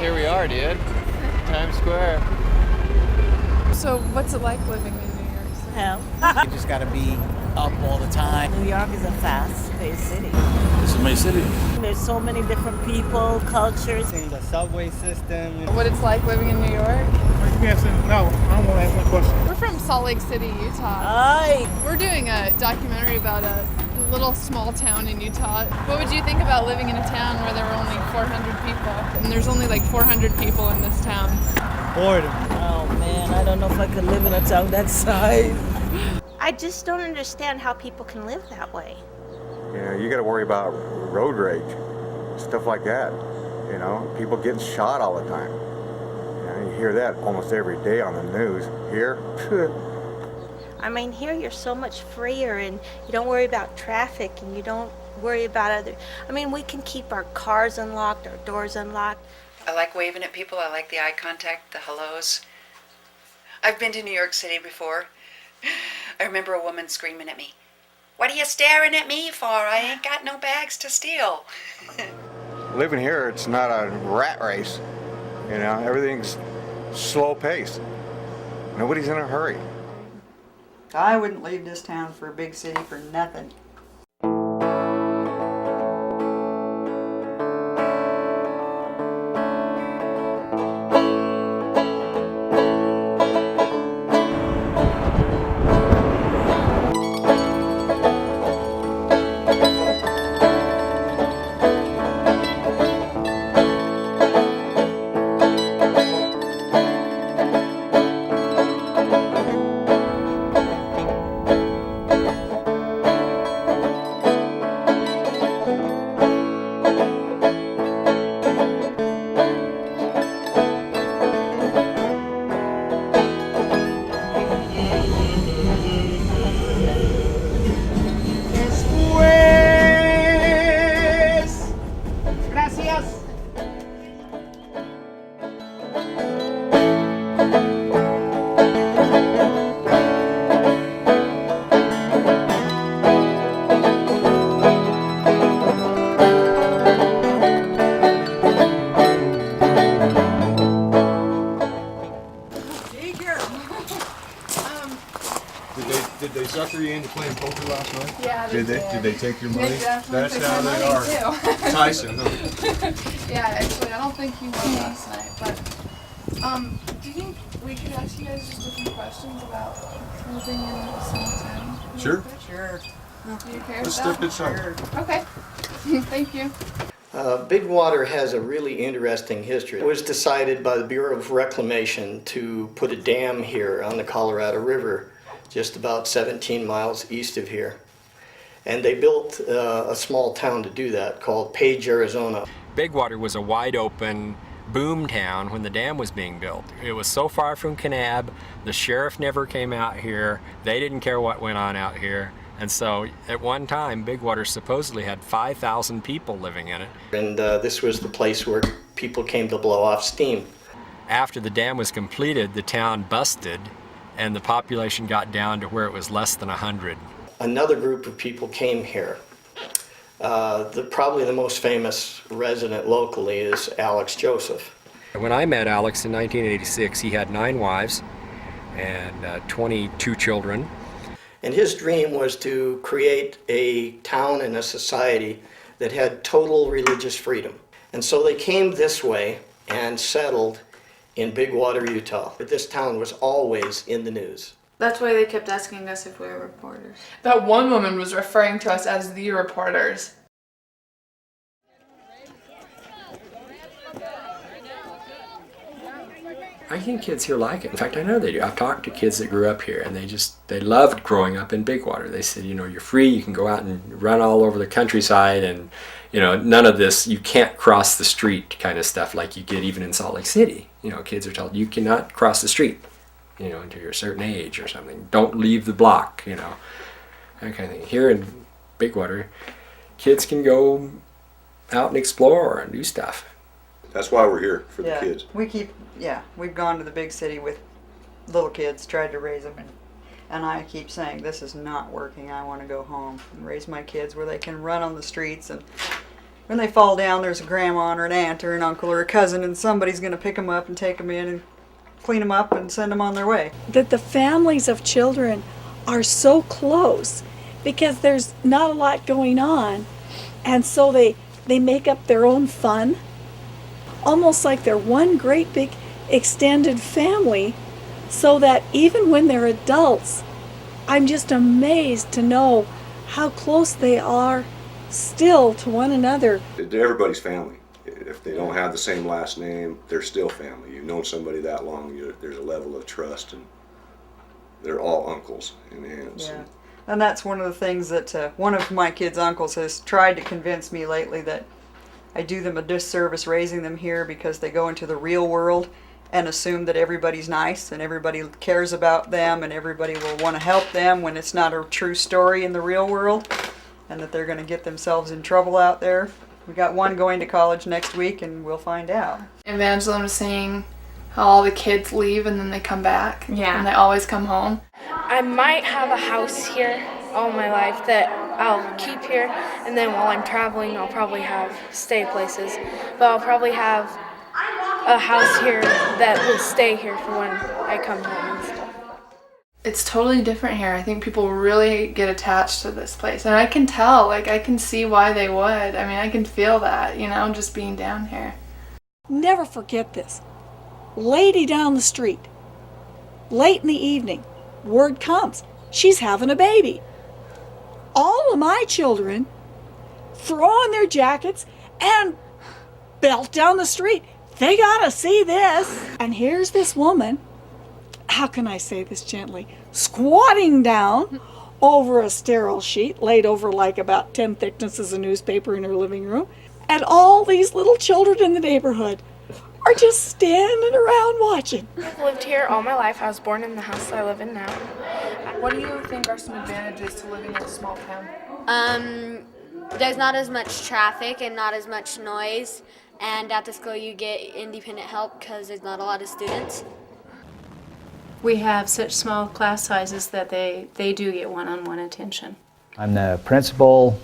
here we are, dude. Times Square. So what's it like living in New York City? Hell. You just got to be up all the time. New York is a fast-paced city. This is my city. There's so many different people, cultures. The subway system. What it's like living in New York? Yes and no. I don't want to ask that question. We're from Salt Lake City, Utah. Aye. We're doing a documentary about a little small town in Utah. What would you think about living in a town where there were only 400 people? And there's only like 400 people in this town. Boredom. Oh man, I don't know if I could live in a town that size. I just don't understand how people can live that way. You know, you got to worry about road rage, stuff like that. You know, people getting shot all the time. You know, you hear that almost every day on the news. Here, I mean, here you're so much freer and you don't worry about traffic and you don't worry about other. I mean, we can keep our cars unlocked, our doors unlocked. I like waving at people. I like the eye contact, the hellos. I've been to New York City before. I remember a woman screaming at me, "What are you staring at me for? I ain't got no bags to steal." living here, it's not a rat race. You know, everything's slow paced. Nobody's in a hurry. I wouldn't leave this town for a big city for nothing. Did they sucker you into playing poker last night? Yeah, Did they? Did they take your money? That's how they are. Tyson, huh? Yeah, actually, I don't think he won last night, but do you think we could ask you guys just a few questions about living in a small town? Sure. Sure. You okay with Let's that? stick it some. Okay. Thank you. Big Water has a really interesting history. It was decided by the Bureau of Reclamation to put a dam here on the Colorado River, just about 17 miles east of here. And they built a small town to do that called Page, Arizona. Big Water was a wide open boom town when the dam was being built. It was so far from Kanab, the sheriff never came out here, they didn't care what went on out here. And so at one time, Big Water supposedly had 5,000 people living in it. And this was the place where people came to blow off steam. After the dam was completed, the town busted and the population got down to where it was less than 100. Another group of people came here. Probably the most famous resident locally is Alex Joseph. When I met Alex in 1986, he had 9 wives and 22 children. And his dream was to create a town and a society that had total religious freedom. And so they came this way and settled in Big Water, Utah. But this town was always in the news. That's why they kept asking us if we were reporters. That one woman was referring to us as the reporters. I think kids here like it. In fact, I know they do. I've talked to kids that grew up here and they loved growing up in Big Water. They said, you know, you're free, you can go out and run all over the countryside and, you know, none of this, you can't cross the street kind of stuff like you get even in Salt Lake City. You know, kids are told you cannot cross the street, you know, until you're a certain age or something. Don't leave the block, you know, that kind of thing. Here in Big Water, kids can go out and explore and do stuff. That's why we're here, for the kids. We've gone to the big city with little kids, tried to raise them, and I keep saying, this is not working. I want to go home and raise my kids where they can run on the streets and When they fall down, there's a grandma or an aunt or an uncle or a cousin, and somebody's going to pick them up and take them in and clean them up and send them on their way. That the families of children are so close because there's not a lot going on, and so they make up their own fun, almost like they're one great big extended family, so that even when they're adults, I'm just amazed to know how close they are still to one another. Everybody's family. If they don't have the same last name, they're still family. You've known somebody that long, there's a level of trust, and they're all uncles and aunts. Yeah. And that's one of the things that one of my kids' uncles has tried to convince me lately, that I do them a disservice raising them here because they go into the real world and assume that everybody's nice and everybody cares about them and everybody will want to help them when it's not a true story in the real world, and that they're going to get themselves in trouble out there. We got one going to college next week and we'll find out. Evangeline was saying how all the kids leave and then they come back. Yeah. And they always come home. I might have a house here all my life that I'll keep here, and then while I'm traveling I'll probably have stay places. But I'll probably have a house here that will stay here for when I come home and stuff. It's totally different here. I think people really get attached to this place. And I can tell, like, I can see why they would. I mean, I can feel that, you know, just being down here. Never forget this. Lady down the street, late in the evening, word comes, she's having a baby. All of my children throw on their jackets and belt down the street. They gotta see this. And here's this woman, how can I say this gently, squatting down over a sterile sheet laid over like about 10 thicknesses of newspaper in her living room. And all these little children in the neighborhood are just standing around watching. I've lived here all my life. I was born in the house I live in now. What do you think are some advantages to living in a small town? There's not as much traffic and not as much noise, and at the school you get independent help because there's not a lot of students. We have such small class sizes that they do get one-on-one attention. I'm the principal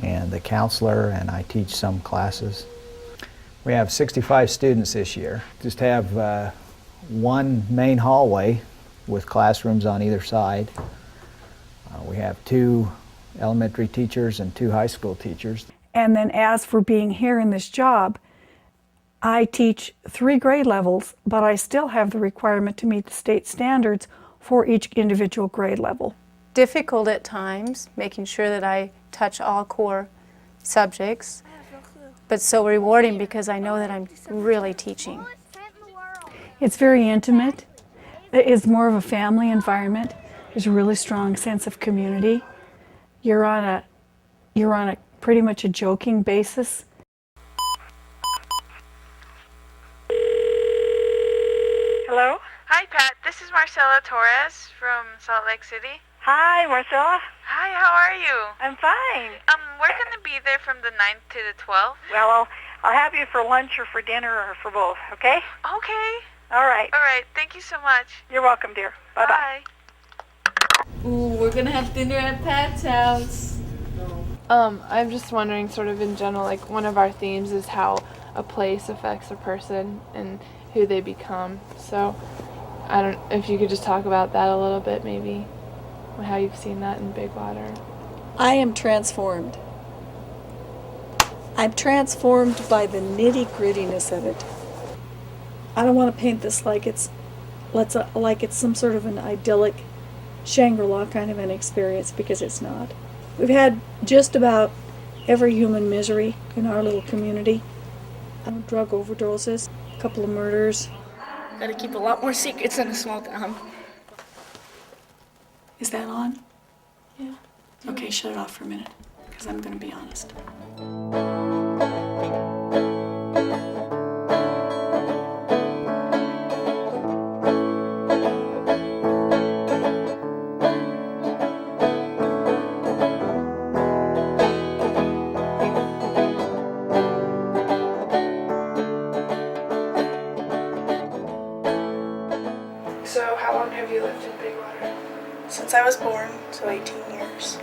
and the counselor, and I teach some classes. We have 65 students this year. Just have one main hallway with classrooms on either side. We have 2 elementary teachers and 2 high school teachers. And then as for being here in this job, I teach 3 grade levels, but I still have the requirement to meet the state standards for each individual grade level. Difficult at times, making sure that I touch all core subjects, but so rewarding because I know that I'm really teaching. It's very intimate. It's more of a family environment. There's a really strong sense of community. You're on a pretty much a joking basis. Hello? Hi, Pat. This is Marcela Torres from Salt Lake City. Hi, Marcela. Hi, how are you? I'm fine. We're going to be there from the 9th to the 12th. Well, I'll have you for lunch or for dinner or for both, okay? Okay. All right. All right. Thank you so much. You're welcome, dear. Bye-bye. Ooh, we're going to have dinner at Pat's house. I'm just wondering, sort of in general, like one of our themes is how a place affects a person and who they become. So I don't, if you could just talk about that a little bit, maybe how you've seen that in Big Water. I am transformed. I'm transformed by the nitty-grittiness of it. I don't want to paint this like it's some sort of an idyllic Shangri-La kind of an experience, because it's not. We've had just about every human misery in our little community. Drug overdoses, a couple of murders. Gotta keep a lot more secrets in a small town. Is that on? Yeah. Okay, shut it off for a minute, because I'm going to be honest. So how long have you lived in Big Water? Since I was born, so 18 years.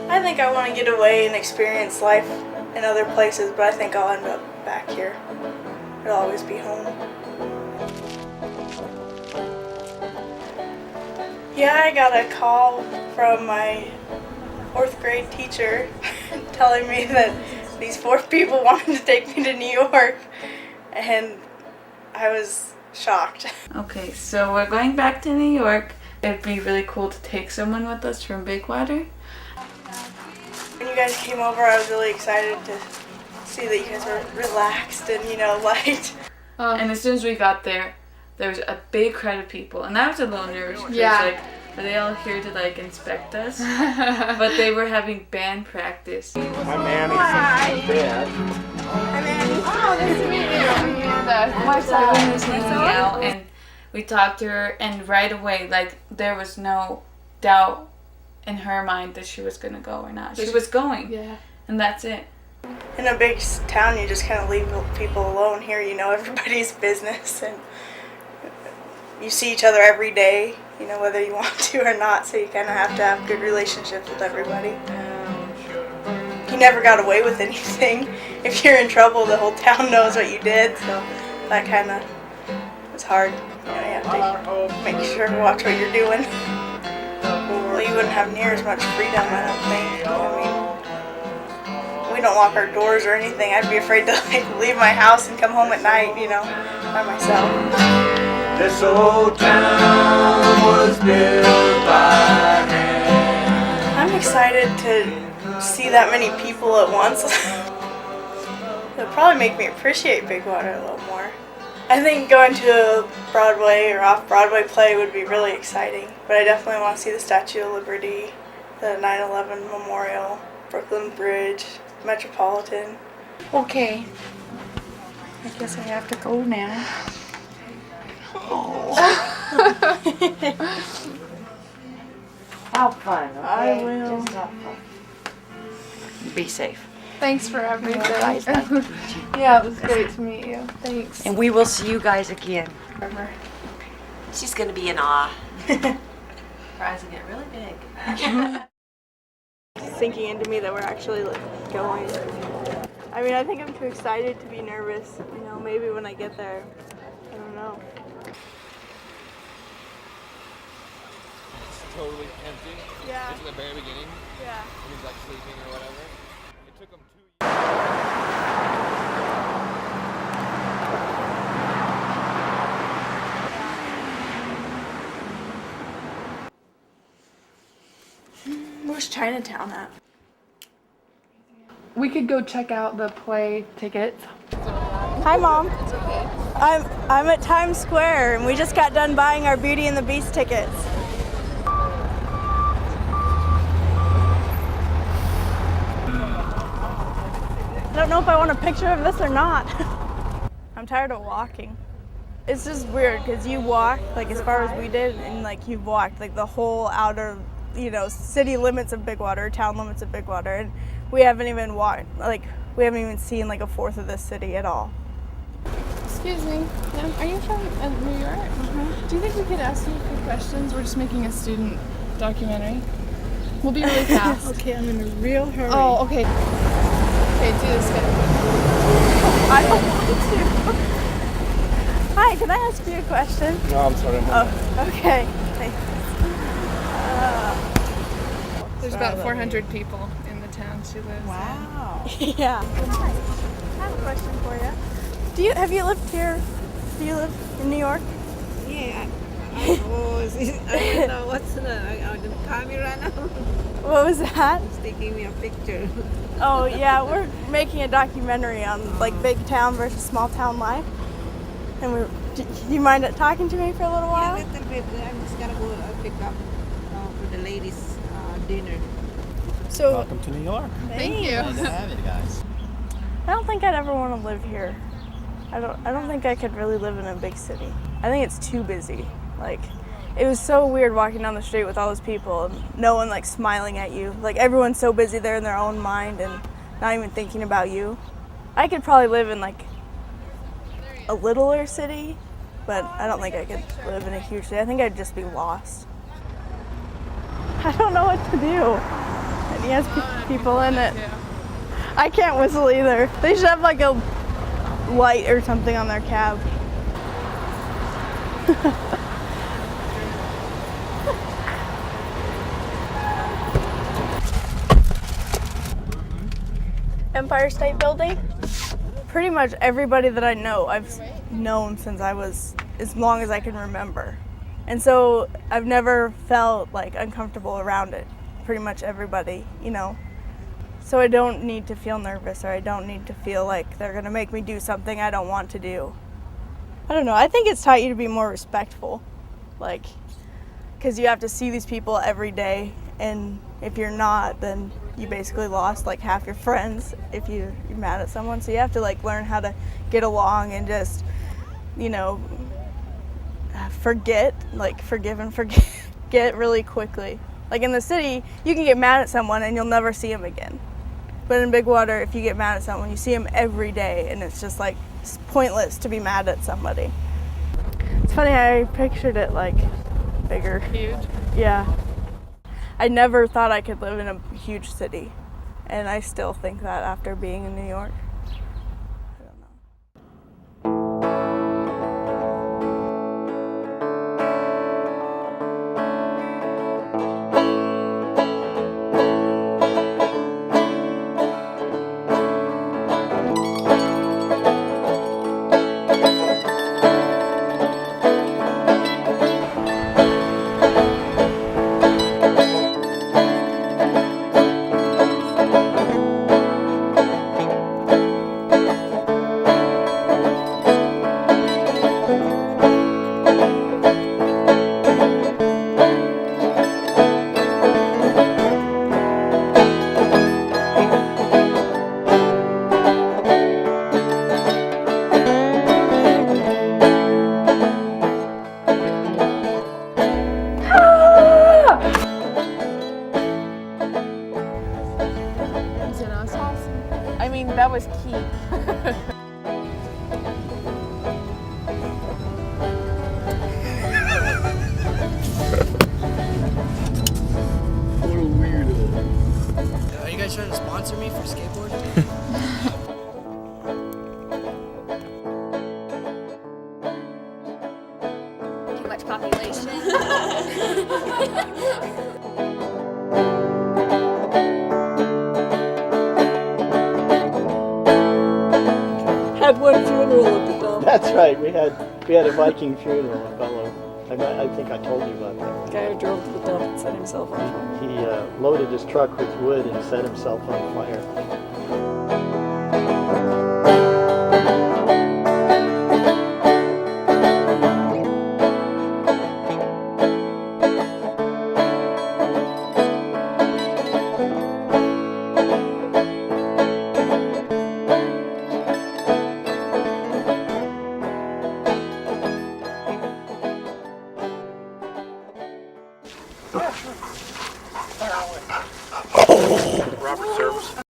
I think I want to get away and experience life in other places, but I think I'll end up back here. It'll always be home. Yeah, I got a call from my 4th grade teacher telling me that these 4 people wanted to take me to New York, and I was shocked. Okay, so we're going back to New York. It'd be really cool to take someone with us from Big Water. When you guys came over, I was really excited to see that you guys were relaxed and, liked. And as soon as we got there, there was a big crowd of people, and I was a little nervous because are they all here to inspect us? But they were having band practice. My man is in bed. Hi, Manny. Oh, nice to meet you. Amanda. Marcela was hanging out, and we talked to her, and right away, there was no doubt in her mind that she was gonna go or not. She was going. Yeah. And that's it. In a big town, you just kind of leave people alone. Here, everybody's business, and you see each other every day, whether you want to or not, so you kind of have to have good relationships with everybody. You never got away with anything. If you're in trouble, the whole town knows what you did, so that kind of is hard. You have to make sure to watch what you're doing. Well, you wouldn't have near as much freedom, I don't think. We don't lock our doors or anything. I'd be afraid to leave my house and come home at night, by myself. This old town was built by hand. I'm excited to see that many people at once. It'll probably make me appreciate Big Water a little more. I think going to a Broadway or off-Broadway play would be really exciting, but I definitely want to see the Statue of Liberty, the 9/11 Memorial, Brooklyn Bridge, Metropolitan. Okay. I guess I have to go now. Have fun, okay? I will. Just have fun. Be safe. Thanks for everything. Nice to meet you. Yeah, it was great to meet you. Thanks. And we will see you guys again. She's gonna be in awe. Surprising it really big. It's sinking into me that we're actually going. I mean, I think I'm too excited to be nervous. Maybe when I get there. I don't know. It's totally empty. Yeah. It's in the very beginning. Yeah. He's sleeping or whatever. It took him 2 Where's Chinatown at? We could go check out the play tickets. Hi, Mom. It's okay. I'm at Times Square, and we just got done buying our Beauty and the Beast tickets. I don't know if I want a picture of this or not. I'm tired of walking. It's just weird because you walk as far as we did, and you've walked the whole outer, city limits of Big Water, town limits of Big Water, and we haven't even walked. We haven't even seen a fourth of this city at all. Excuse me, ma'am, are you from New York? Mm-hmm. Do you think we could ask you a few questions? We're just making a student documentary. We'll be really fast. Okay, I'm in a real hurry. Oh, okay. Okay, do this good. I don't want to. Hi, can I ask you a question? No, I'm sorry. Oh, okay. Thanks. There's about 400 people in the town she lives in. Wow. Yeah. I have a question for you. Have you lived here? Do you live in New York? Yeah, I don't know what's the camera now. What was that? It's taking me a picture. Oh yeah, we're making a documentary on big town versus small town life. And do you mind talking to me for a little while? Yeah, a little bit. I'm just gonna go pick up for the ladies' dinner. So welcome to New York. Thank you. Glad to have you guys. I don't think I'd ever want to live here. I don't think I could really live in a big city. I think it's too busy. It was so weird walking down the street with all those people and no one smiling at you. Everyone's so busy, they're in their own mind and not even thinking about you. I could probably live in a littler city, but I don't think I could live in a huge city. I think I'd just be lost. I don't know what to do. And he has people in it. I can't whistle either. They should have like a light or something on their cab. Empire State Building. Pretty much everybody that I know, I've known since I was as long as I can remember. And so I've never felt like uncomfortable around it. Pretty much everybody, you know. So I don't need to feel nervous, or I don't need to feel like they're gonna make me do something I don't want to do. I don't know, I think it's taught you to be more respectful. Like, because you have to see these people every day, and if you're not, then you basically lost like half your friends if you're mad at someone. So you have to like learn how to get along and just, you know, forgive and forget really quickly. Like in the city, you can get mad at someone and you'll never see them again. But in big water, if you get mad at someone, you see them every day, and it's just like it's pointless to be mad at somebody. It's funny, I pictured it like bigger. Huge? Yeah. I never thought I could live in a huge city, and I still think that after being in New York. I mean, that was key. What a weirdo. Are you guys trying to sponsor me for skateboarding? Too much population. Had one funeral at the dump. That's right. We had a Viking funeral. A fellow. I think I told you about that. The guy who drove to the dump and set himself on fire. He loaded his truck with wood and set himself on fire. Robert Service.